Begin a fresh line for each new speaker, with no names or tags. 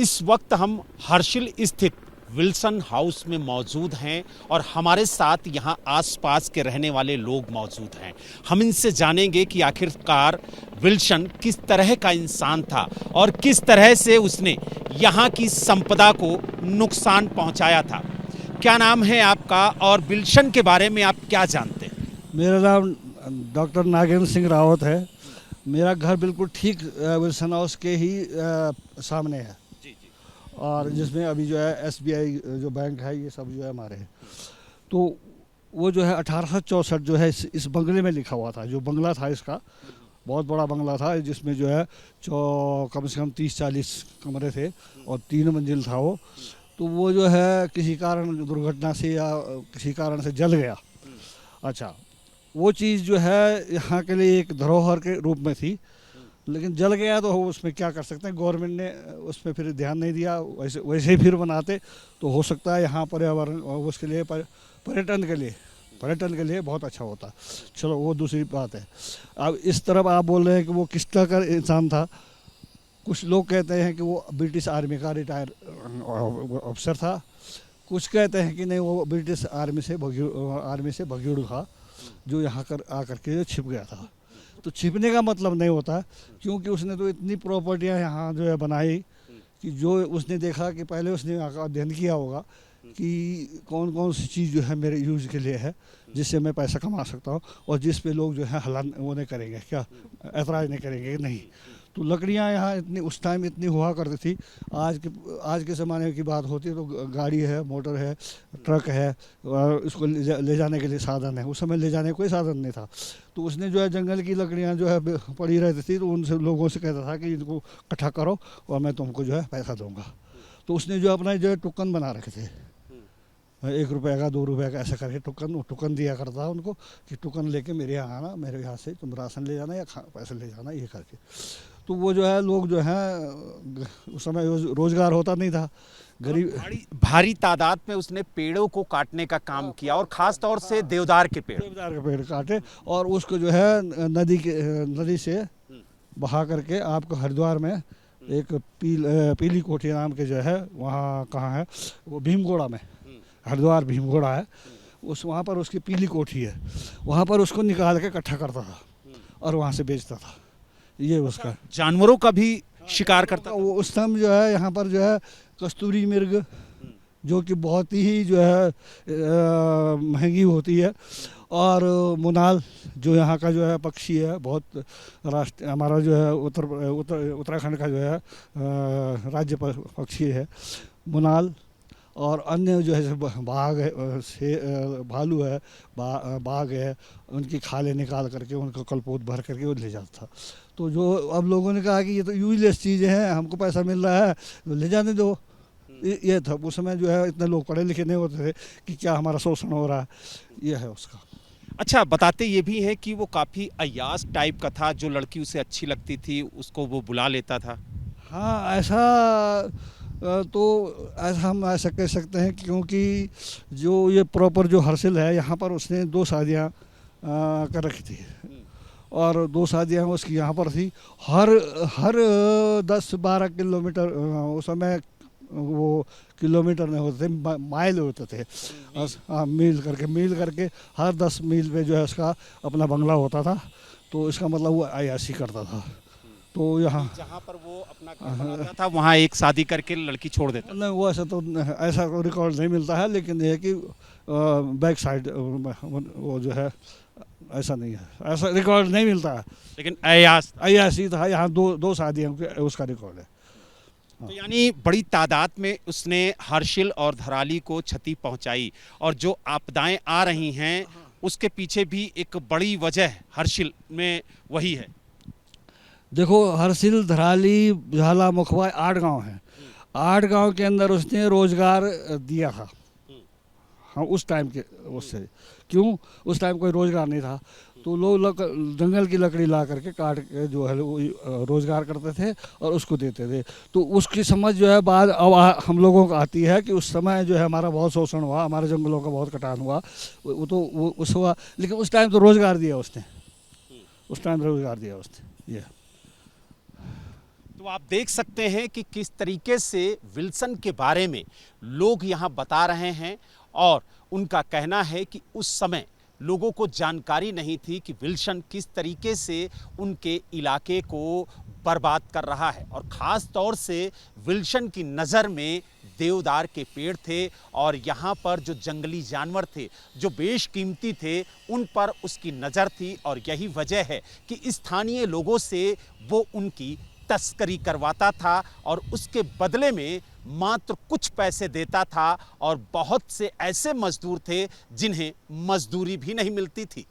इस वक्त हम हर्षिल स्थित विल्सन हाउस में मौजूद हैं और हमारे साथ यहाँ आसपास के रहने वाले लोग मौजूद हैं। हम इनसे जानेंगे कि आखिरकार विल्सन किस तरह का इंसान था और किस तरह से उसने यहाँ की संपदा को नुकसान पहुँचाया था। क्या नाम है आपका और विल्सन के बारे में आप क्या जानते हैं?
मेरा नाम डॉक्टर नागेंद्र सिंह रावत है। मेरा घर बिल्कुल ठीक विल्सन हाउस के ही सामने है।
जी जी।
और जिसमें अभी जो है SBI जो बैंक है ये सब जो है हमारे हैं। तो वो जो है 1864 जो है इस बंगले में लिखा हुआ था। जो बंगला था इसका बहुत बड़ा बंगला था, जिसमें जो है कम से कम 30-40 कमरे थे और 3 मंजिल था वो। तो वो जो है किसी कारण दुर्घटना से या किसी कारण से जल गया। अच्छा, वो चीज़ जो है यहाँ के लिए एक धरोहर के रूप में थी, लेकिन जल गया तो उसमें क्या कर सकते हैं। गवर्नमेंट ने उसमें फिर ध्यान नहीं दिया। वैसे वैसे ही फिर बनाते तो हो सकता है यहाँ पर्यावरण उसके लिए पर्यटन के लिए बहुत अच्छा होता। चलो वो दूसरी बात है। अब इस तरफ आप बोल रहे हैं कि वो किस तरह का इंसान था। कुछ लोग कहते हैं कि वो ब्रिटिश आर्मी का रिटायर अफसर था। कुछ कहते हैं कि नहीं, वो ब्रिटिश आर्मी से भगीड़ू था जो यहाँ आकर के छिप गया था। तो छिपने का मतलब नहीं होता, क्योंकि उसने तो इतनी प्रॉपर्टियाँ यहाँ जो है बनाई कि जो उसने देखा कि पहले उसने अध्ययन किया होगा कि कौन कौन सी चीज़ जो है मेरे यूज़ के लिए है, जिससे मैं पैसा कमा सकता हूँ और जिस पे लोग जो है हलान वो नहीं करेंगे, क्या ऐतराज़ नहीं करेंगे। नहीं, तो लकड़ियाँ यहाँ इतनी उस टाइम इतनी हुआ करती थी। आज के ज़माने की बात होती है तो गाड़ी है, मोटर है, ट्रक है, इसको ले जाने के लिए साधन है। उस समय ले जाने का कोई साधन नहीं था। तो उसने जो है जंगल की लकड़ियाँ जो है पड़ी रहती थी, तो उनसे लोगों से कहता था कि इनको इकट्ठा करो और मैं तुमको जो है पैसा दूंगा। तो उसने जो अपना जो है टोकन बना रखे थे, 1 रुपये का 2 रुपये का ऐसा करके टोकन दिया करता था उनको कि टोकन लेके मेरे यहाँ आना, मेरे यहाँ से तुम राशन ले जाना या पैसे ले जाना, ये करके। तो वो जो है लोग जो है उस समय रोजगार होता नहीं था, गरीब
भारी तादाद में उसने पेड़ों को काटने का काम किया और खास तौर से देवदार के पेड़
काटे और उसको जो है नदी से बहा करके आपको हरिद्वार में एक पीली कोठी नाम के जो है, वहाँ कहाँ है वो, भीमगोड़ा में, हरिद्वार भीमगोड़ा है उस, वहाँ पर उसकी पीली कोठी है। वहाँ पर उसको निकाल के इकट्ठा करता था और वहाँ से बेचता था। ये उसका
जानवरों का भी शिकार करता था।
वो उस टाइम जो है यहाँ पर जो है कस्तूरी मृग, जो कि बहुत ही जो है महंगी होती है, और मुनाल जो यहाँ का जो है पक्षी है, बहुत राष्ट्र हमारा जो है उत्तराखंड का जो है राज्य पक्षी है मुनाल। और अन्य जो है बाघ है, भालू है, बाघ है, उनकी खालें निकाल करके उनका कलपोत भर करके वो ले जाता था। तो जो अब लोगों ने कहा कि ये तो यूजलेस चीज़ें हैं, हमको पैसा मिल रहा है तो ले जाने दो। ये था उस समय जो है, इतने लोग पढ़े लिखे नहीं होते थे कि क्या हमारा शोषण हो रहा है, ये है उसका।
अच्छा, बताते ये भी है कि वो काफ़ी अय्याश टाइप का था, जो लड़की उसे अच्छी लगती थी उसको वो बुला लेता था।
हाँ, ऐसा हम ऐसा कह सकते हैं, क्योंकि जो ये प्रॉपर जो हर्षिल है यहाँ पर उसने 2 शादियाँ कर रखी थी और 2 शादियाँ उसकी यहाँ पर थी। हर 10-12 किलोमीटर, उस समय वो किलोमीटर नहीं होते थे, माइल होते थे। मील करके हर 10 मील पे जो है उसका अपना बंगला होता था। तो इसका मतलब वो अय्याशी करता था। तो यहाँ
जहाँ पर वो अपना घर बनाता था वहाँ एक शादी करके लड़की छोड़ देता।
नहीं, वो ऐसा कोई रिकॉर्ड नहीं मिलता है, लेकिन ये है कि बैक साइड वो जो है ऐसा नहीं है, ऐसा रिकॉर्ड नहीं मिलता है,
लेकिन अय्याशी
था। यहाँ दो शादियों के उसका रिकॉर्ड है।
तो यानी बड़ी तादाद में उसने हर्षिल और धराली को क्षति पहुंचाई, और जो आपदाएं आ रही हैं उसके पीछे भी एक बड़ी वजह हर्षिल में वही है।
देखो, हर्षिल, धराली, झाला, मुखबा 8 गांव हैं। 8 गांव के अंदर उसने रोजगार दिया था। हाँ, उस टाइम के उससे, क्यों उस टाइम कोई रोजगार नहीं था, तो लोग जंगल की लकड़ी ला करके काट के जो है वो रोजगार करते थे और उसको देते थे। तो उसकी समझ जो है बाद अब हम लोगों को आती है कि उस समय जो है हमारा बहुत शोषण हुआ, हमारे जंगलों का बहुत कटान हुआ, वो उस हुआ, लेकिन उस टाइम तो रोजगार दिया उसने, ये।
तो आप देख सकते हैं कि किस तरीके से विल्सन के बारे में लोग यहाँ बता रहे हैं और उनका कहना है कि उस समय लोगों को जानकारी नहीं थी कि विल्सन किस तरीके से उनके इलाके को बर्बाद कर रहा है और ख़ास तौर से विल्सन की नज़र में देवदार के पेड़ थे और यहाँ पर जो जंगली जानवर थे जो बेशकीमती थे उन पर उसकी नज़र थी और यही वजह है कि स्थानीय लोगों से वो उनकी तस्करी करवाता था और उसके बदले में मात्र कुछ पैसे देता था और बहुत से ऐसे मजदूर थे जिन्हें मजदूरी भी नहीं मिलती थी।